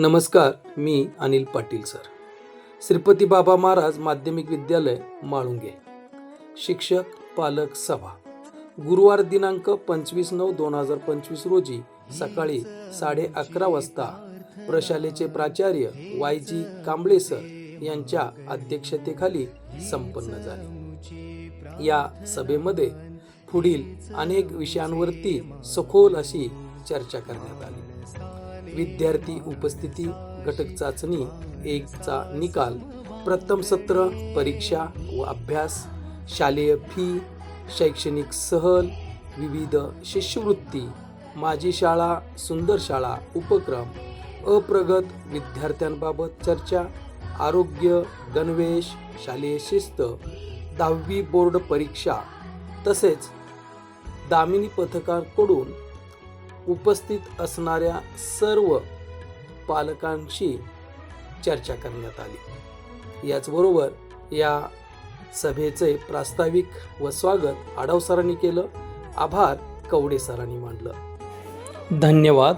नमस्कार, मी अनिल पाटील सर. श्रीपती बाबा महाराज माध्यमिक विद्यालय माळुंगे. शिक्षक पालक सभा. गुरुवार दिनांक 25/9/2025 रोजी सकाळी 11:30 वाजता प्रशालेचे प्राचार्य YG कांबळे सर यांच्या अध्यक्षतेखाली संपन्न झाले. या सभेमध्ये पुढील अनेक विषयांवरती सखोल अशी चर्चा करण्यात आली. विद्यार्थी उपस्थिती, घटक चाचणी 1चा निकाल, प्रथम सत्र परीक्षा व अभ्यास, शालेय फी, शैक्षणिक सहल, विविध शिष्यवृत्ती, माझी शाळा सुंदर शाळा उपक्रम, अप्रगत विद्यार्थ्यांबाबत चर्चा, आरोग्य, गणवेश, शालेय शिस्त, 10वी बोर्ड परीक्षा तसेच दामिनी पथकाकडून उपस्थित असणाऱ्या सर्व पालकांशी चर्चा करण्यात आली. याचबरोबर या सभेचे प्रास्ताविक व स्वागत आढाव सरांनी केलं. आभार कवडे सरांनी मानलं. धन्यवाद.